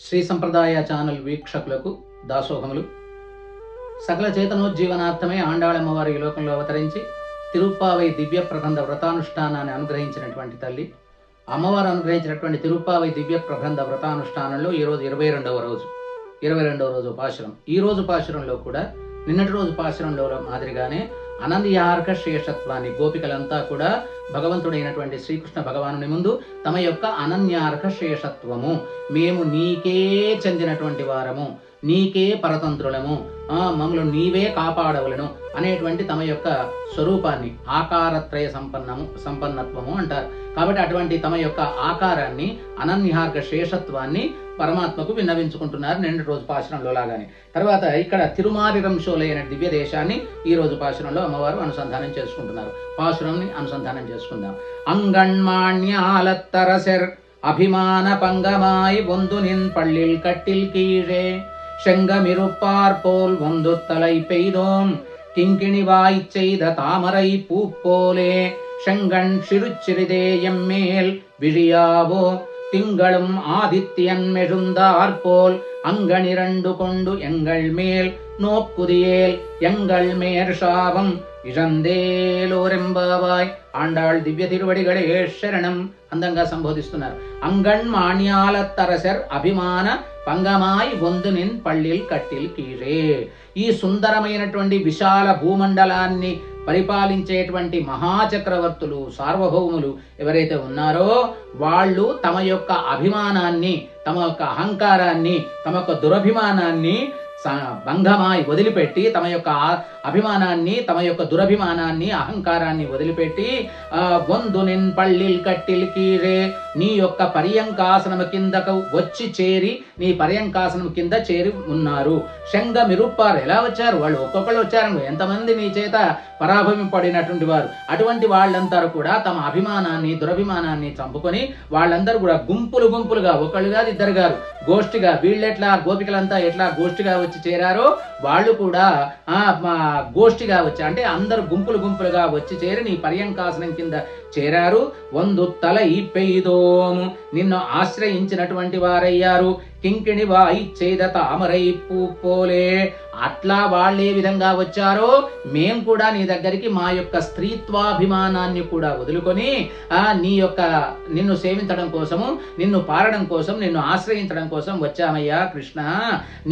శ్రీ సంప్రదాయ ఛానల్ వీక్షకులకు దాసోహములు. సకల చేతనోజ్జీవనార్థమై ఆండాళమ్మవారు ఈ లోకంలో అవతరించి తిరుప్పావై దివ్య ప్రబంధ వ్రతానుష్ఠానాన్ని అనుగ్రహించినటువంటి తల్లి. అమ్మవారు అనుగ్రహించినటువంటి తిరుప్పావై దివ్య ప్రబంధ వ్రతానుష్ఠానంలో ఈరోజు 22వ రోజు పాశురం. ఈ రోజు పాశురంలో కూడా నిన్నటి రోజు పాశురంలో మాదిరిగానే అనంద్యార్క శేషత్వాన్ని గోపికలంతా కూడా భగవంతుడైనటువంటి శ్రీకృష్ణ భగవానుని ముందు తమ యొక్క అనన్యార్క శేషత్వము, మేము నీకే చెందినటువంటి వారము, నీకే పరతంత్రులము, మమ్మల్ని నీవే కాపాడవలను అనేటువంటి తమ యొక్క స్వరూపాన్ని ఆకారత్రయ సంపన్నత్వము అంటారు. కాబట్టి అటువంటి తమ యొక్క ఆకారాన్ని అనన్యార్క శేషత్వాన్ని పరమాత్మకు విన్నవించుకుంటున్నారు నిన్నటి రోజు పాశురంలో లాగానే. తర్వాత ఇక్కడ తిరుమారిరంశోలే అనే దివ్య దేశాన్ని ఈ రోజు పాశురంలో అమ్మవారు అనుసంధానం చేసుకుంటున్నారు. పాశురంని అనుసంధానం చేసుకుందాం. అంగణ్మాణ్యాలత్తరసెర్ అభిమాన పంగమాయి వందు నిన్ పళ్ళిల్ కట్టిల్ కీழே செங்கமிருப்பார் போல் ஒந்து தலை பெய்தோம் கிங்கிணிவாய் செய்த தாமரை பூப்போலே செங்கண் சிறுச்சிறிதே எம்மேல் விழியாவோ திங்களும் ஆதித்யன் மெழுந்தார் போல் அங்கனிரண்டு கொண்டு எங்கள் மேல் நோக்குதியேல் எங்கள் மேற்சாபம் ఇజందేలోరెంబావాయ్. ఆండాళ్ దివ్య తిరువడిగడే శరణం అందంగా సంబోధిస్తున్నారు. అంగణ్ మాణ్యాల తరసెర్ అభిమాన పంగమాయ్ వందు నిన్ పళ్ళిల్ కట్టిల్ కీழే. ఈ సుందరమైనటువంటి విశాల భూమండలాన్ని పరిపాలించేటువంటి మహాచక్రవర్తులు, సార్వభౌములు ఎవరైతే ఉన్నారో వాళ్ళు తమ యొక్క అభిమానాన్ని, తమ యొక్క అహంకారాన్ని, తమ యొక్క దురభిమానాన్ని భంగమాయి వదిలిపెట్టి, తమ యొక్క అభిమానాన్ని, తమ యొక్క దురభిమానాన్ని, అహంకారాన్ని వదిలిపెట్టి వందు నిన్ పళ్ళిల్ కట్టిల్ కీழే, నీ యొక్క పర్యంకాసనము కిందకు వచ్చి చేరి, నీ పర్యంకాసనం కింద చేరి ఉన్నారు. శంగమిరుప్పారు ఎలా వచ్చారు? వాళ్ళు ఒక్కొక్కళ్ళు వచ్చారు. ఎంతమంది నీ చేత పరాభవింపడినటువంటి వారు. అటువంటి వాళ్ళందరూ కూడా తమ అభిమానాన్ని, దురభిమానాన్ని చంపుకొని వాళ్ళందరూ కూడా గుంపులు గుంపులుగా, ఒకళ్ళు కాదు ఇద్దరు గారు, గోష్ఠిగా, వీళ్ళెట్లా గోపికలంతా ఎట్లా గోష్ఠిగా వచ్చి చేరారో వాళ్ళు కూడా గోష్ఠిగా వచ్చి, అంటే అందరు గుంపులు గుంపులుగా వచ్చి చేరి నీ పర్యంకాసనం కింద చేరారు. వందు తల ఈ పెయిదోము, నిన్ను ఆశ్రయించినటువంటి వారయ్యారు. కింకిణి వాయి చేద తామరై పూపోలే, అట్లా వాళ్ళే విధంగా వచ్చారో మేం కూడా నీ దగ్గరికి మా యొక్క స్త్రీత్వాభిమానాన్ని కూడా వదులుకొని నిన్ను సేవించడం కోసము, నిన్ను పారడం కోసం, నిన్ను ఆశ్రయించడం కోసం వచ్చామయ్యా కృష్ణ.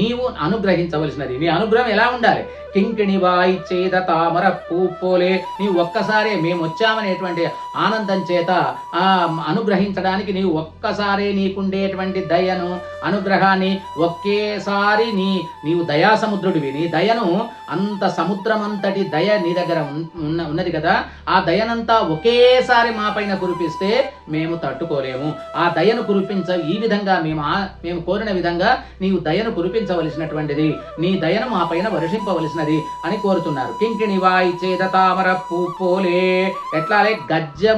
నీవు అనుగ్రహించవలసినది. నీ అనుగ్రహం ఎలా ఉండాలి? కింకిణి వాయి చేద తామర పూపోలే, నీవు ఒక్కసారే మేము వచ్చామనేటువంటి ఆనందం చేత అనుగ్రహించడానికి నీవు ఒక్కసారే నీకుండేటువంటి దయను, అనుగ్రహాన్ని ఒకేసారి నీవు దయాసముద్రుడివి. నీ దయను, అంత సముద్రమంతటి దయ నీ దగ్గర ఉన్నది కదా, ఆ దయనంతా ఒకేసారి మా పైన కురిపిస్తే మేము తట్టుకోలేము. ఆ దయను ఈ విధంగా మేము కోరిన విధంగా నీవు దయను కురిపించవలసినటువంటిది, నీ దయను మా పైన వర్షింపవలసినది అని కోరుతున్నారు. కింకిణి వాయి చేద తామర పూపోలే, ఎట్లాలే గజ్జె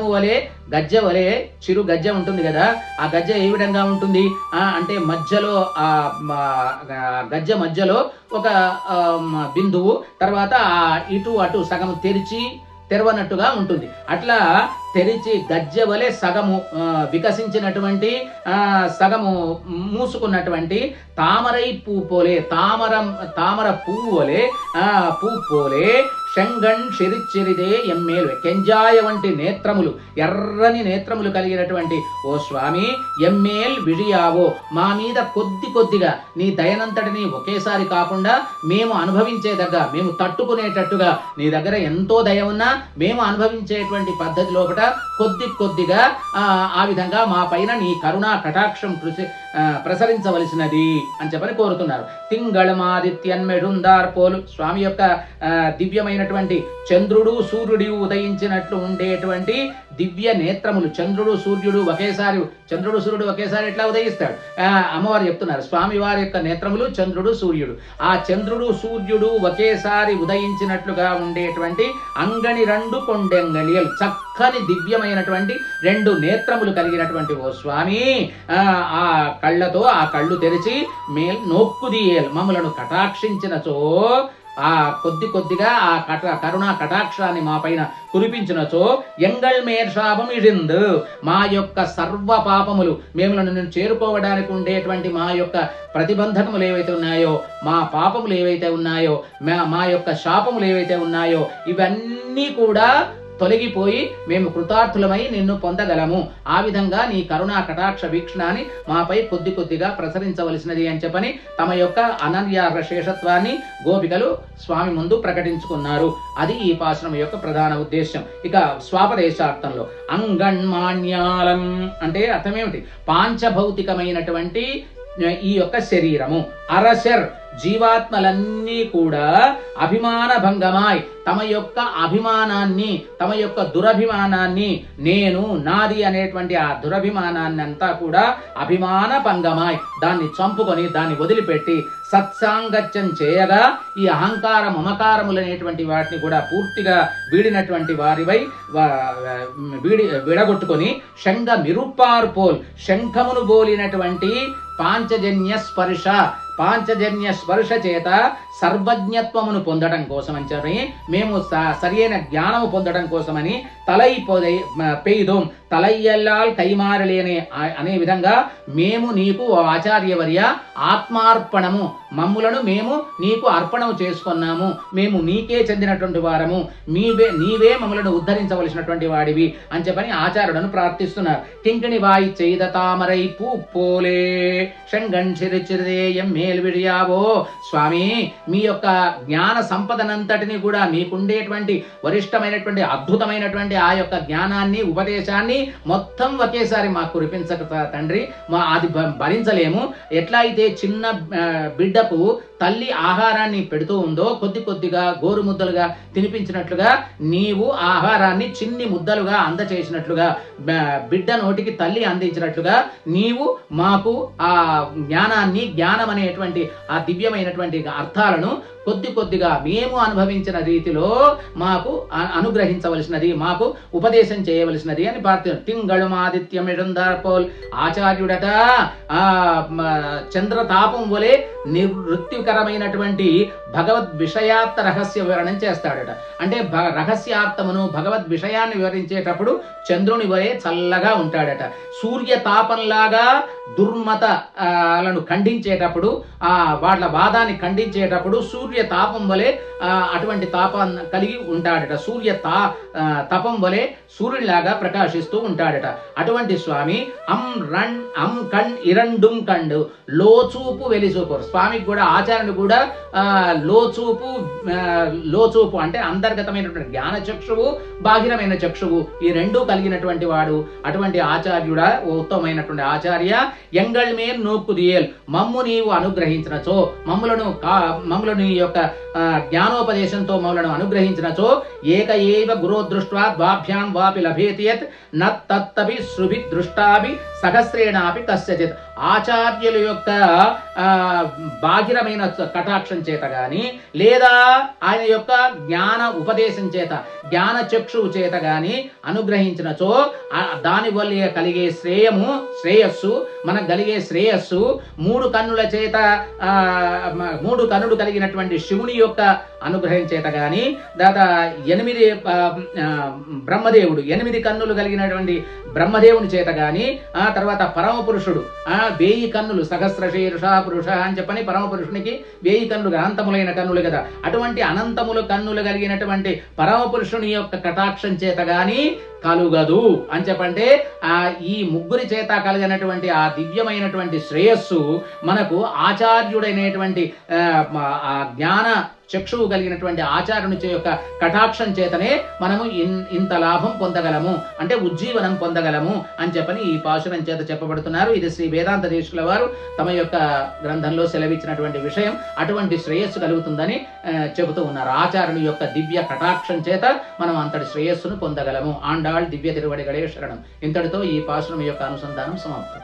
వలె చిరు గజ్జె ఉంటుంది కదా, ఆ గజ్జె ఏ విధంగా ఉంటుంది అంటే మధ్యలో గజ్జె మధ్యలో ఒక బిందువు, తర్వాత ఇటు అటు సగం తెరవనట్టుగా ఉంటుంది. అట్లా తెరిచి గజ్జె వలె సగము వికసించినటువంటి, సగము మూసుకున్నటువంటి తామరై పూపోలే, తామర పువ్వు వలె పూపోలే శంగణ్ చిరిచిరిదే ఎమ్మేలు, కెంజాయ వంటి నేత్రములు, ఎర్రని నేత్రములు కలిగినటువంటి ఓ స్వామి, ఎమ్మేల్ విడియావో, మా మీద కొద్దిగా నీ దయనంతటిని ఒకేసారి కాకుండా మేము అనుభవించేదగ్గ, మేము తట్టుకునేటట్టుగా నీ దగ్గర ఎంతో దయ ఉన్నా మేము అనుభవించేటువంటి పద్ధతి లోపల కొద్దిగా ఆ విధంగా మా పైన నీ కరుణా కటాక్షం ప్రసరించవలసినది అని చెప్పని కోరుతున్నారు. తింగళమాదిత్యన్ మెడుందార్ పోలు, స్వామి యొక్క దివ్యమైనటువంటి చంద్రుడు సూర్యుడు ఉదయించినట్లు ఉండేటువంటి దివ్య నేత్రములు. చంద్రుడు సూర్యుడు ఒకేసారి ఎట్లా ఉదయిస్తాడు? అమ్మవారు చెప్తున్నారు. స్వామి వారి యొక్క నేత్రములు చంద్రుడు సూర్యుడు. ఆ చంద్రుడు సూర్యుడు ఒకేసారి ఉదయించినట్లుగా ఉండేటువంటి అంగని రెండు కొండెంగళియలు, చక్కని దివ్యమైనటువంటి రెండు నేత్రములు కలిగినటువంటి ఓ స్వామి, ఆ కళ్ళతో ఆ కళ్ళు తెరిచి నోక్కుదియేల్, మమ్మలను కటాక్షించినచో ఆ కొద్దిగా ఆ కరుణా కటాక్షాన్ని మా పైన కురిపించినచో ఎంగళ్ మేర్షాపం ఇడిందు, మా యొక్క సర్వ పాపములు మేము చేరుకోవడానికి ఉండేటువంటి మా యొక్క ప్రతిబంధకములు ఏవైతే ఉన్నాయో, మా పాపములు ఏవైతే ఉన్నాయో, మా యొక్క శాపములు ఏవైతే ఉన్నాయో, ఇవన్నీ కూడా తొలగిపోయి మేము కృతార్థులమై నిన్ను పొందగలము. ఆ విధంగా నీ కరుణా కటాక్ష వీక్షణాన్ని మాపై కొద్దిగా ప్రసరించవలసినది అని చెప్పని తమ యొక్క అనన్యార్హ శేషత్వాన్ని గోపికలు స్వామి ముందు ప్రకటించుకున్నారు. అది ఈ పాశనం యొక్క ప్రధాన ఉద్దేశం. ఇక స్వాపదేశార్థంలో అంగణ్మాణ్యాలం అంటే అర్థమేమిటి? పాంచభౌతికమైనటువంటి ఈ యొక్క శరీరము, అరశర్ జీవాత్మలన్నీ కూడా అభిమాన భంగమాయ్ తమ యొక్క అభిమానాన్ని, తమ యొక్క దురభిమానాన్ని, నేను నాది అనేటువంటి ఆ దురభిమానాన్ని అంతా కూడా అభిమాన భంగమాయ్ దాన్ని చంపుకొని దాన్ని వదిలిపెట్టి సత్సాంగత్యం చేయగా ఈ అహంకార మమకారములనేటువంటి వాటిని కూడా పూర్తిగా వీడినటువంటి వారివై విడగొట్టుకొని శంఖ మిరుప్పార్పోల్ శంఖమును బోలినటువంటి పాంచజన్య స్పర్శ చేత సర్వజ్ఞత్వమును పొందడం కోసమని చెప్పి మేము సరియైన జ్ఞానము పొందడం కోసమని పెయ్దోం తలయ్యల్లాల్ కైమారలేనే అనే విధంగా మేము నీకు ఆచార్యవర్య ఆత్మార్పణము మమ్ములను మేము నీకు అర్పణము చేసుకున్నాము, మేము నీకే చెందినటువంటి వారము, నీవే మమ్మలను ఉద్ధరించవలసినటువంటి వాడివి అని చెప్పని ఆచార్యులను ప్రార్థిస్తున్నారు. కింకిణి వాయి చేద తామరై పూపోలే షంగన్ చిరుచిరుదేయం మేల్విడియావో. స్వామి, మీ యొక్క జ్ఞాన సంపదనంతటిని కూడా మీకుండేటువంటి వరిష్టమైనటువంటి అద్భుతమైనటువంటి ఆ యొక్క జ్ఞానాన్ని ఉపదేశాన్ని మొత్తం ఒకేసారి మాకు కురిపించక తండ్రి, అది భరించలేము. ఎట్లా అయితే చిన్న బిడ్డకు తల్లి ఆహారాన్ని పెడుతూ ఉందో కొద్దిగా గోరు ముద్దలుగా తినిపించినట్లుగా నీవు ఆహారాన్ని చిన్ని ముద్దలుగా అందచేసినట్లుగా బిడ్డ నోటికి తల్లి అందించినట్లుగా నీవు మాకు ఆ జ్ఞానం అనేటువంటి ఆ దివ్యమైనటువంటి అర్థాలను కొద్దిగా మేము అనుభవించిన రీతిలో మాకు అనుగ్రహించవలసినది, మాకు ఉపదేశం చేయవలసినది అని ప్రార్థన. తింగళమాదిత్యమిడందార్పోల్ ఆచార్యుడట చంద్రతాపం వలె నివృత్తికరమైనటువంటి భగవద్ విషయార్థ రహస్య వివరణం చేస్తాడట. అంటే రహస్యార్థమును భగవద్ విషయాన్ని వివరించేటప్పుడు చంద్రుని వలె చల్లగా ఉంటాడట. సూర్య తాపంలాగా దుర్మతలను ఖండించేటప్పుడు, వాళ్ళ వాదాన్ని ఖండించేటప్పుడు సూర్య తాపం వలె అటువంటి తాపాన్ని కలిగి ఉంటాడట. సూర్య తపం వలె సూర్యుడిలాగా ప్రకాశిస్తూ ఉంటాడట. అటువంటి స్వామి అం కణ్ ఇరండుం కండు లోచూపు వెలిచూపు. స్వామికి కూడా ఆచార్యుడు కూడా లోచూపు అంటే అంతర్గతమైనటువంటి జ్ఞాన చక్షువు, బాహిరమైన చక్షువు, ఈ రెండూ కలిగినటువంటి వాడు. అటువంటి ఆచార్యుడా, ఉత్తమమైనటువంటి ఆచార్య, ఎంగళ్ మేర్ నోక్కుదియేల్ మమ్ము నీవు అనుగ్రహించినచో, మమ్ములను ఈ యొక్క జ్ఞానోపదేశంతో మమ్మలను అనుగ్రహించినచో ఏక ఏవ గురో దృష్ట్వా ద్వాభ్యాం వాపి లభేతి యత్ నత్తత్తపి శృభి దృష్టాపి సహస్రేణాపి కస్యచిత్. ఆచార్యుల యొక్క బాహిరమైన కటాక్షం చేత గాని లేదా ఆయన యొక్క జ్ఞాన ఉపదేశం చేత, జ్ఞాన చక్షువు చేత గాని అనుగ్రహించినచో దాని వల్ల కలిగే శ్రేయస్సు మనకు కలిగే శ్రేయస్సు మూడు కన్నులు కలిగినటువంటి శివుని యొక్క అనుగ్రహం చేత గాని, దాదా 8 బ్రహ్మదేవుడు 8 కన్నులు కలిగినటువంటి బ్రహ్మదేవుని చేత గాని, ఆ తర్వాత పరమ పురుషుడు 1000 కన్నులు సహస్రశీర్ష పురుష అని చెప్పని పరమ పురుషునికి 1000 కన్నులు అనంతములైన కన్నులు కదా, అటువంటి అనంతములు కన్నులు కలిగినటువంటి పరమ పురుషుని యొక్క కటాక్షం చేత గాని కలుగదు అని చెప్పంటే ఈ ముగ్గురి చేత కలిగినటువంటి ఆ దివ్యమైనటువంటి శ్రేయస్సు మనకు ఆచార్యుడైనటువంటి ఆ జ్ఞాన చక్షువు కలిగినటువంటి ఆచార్యుని యొక్క కటాక్షం చేతనే మనము ఇంత లాభం పొందగలము, అంటే ఉజ్జీవనం పొందగలము అని చెప్పని ఈ పాశురం చేత చెప్పబడుతున్నారు. ఇది శ్రీ వేదాంత దేశికుల వారు తమ యొక్క గ్రంథంలో సెలవిచ్చినటువంటి విషయం. అటువంటి శ్రేయస్సు కలుగుతుందని చెబుతూ ఉన్నారు. ఆచార్యుని యొక్క దివ్య కటాక్షం చేత మనం అంతటి శ్రేయస్సును పొందగలము. ఆండాళ్ దివ్య తిరువడిగడే శరణం. ఇంతటితో ఈ పాశురం యొక్క అనుసంధానం సమాప్తం.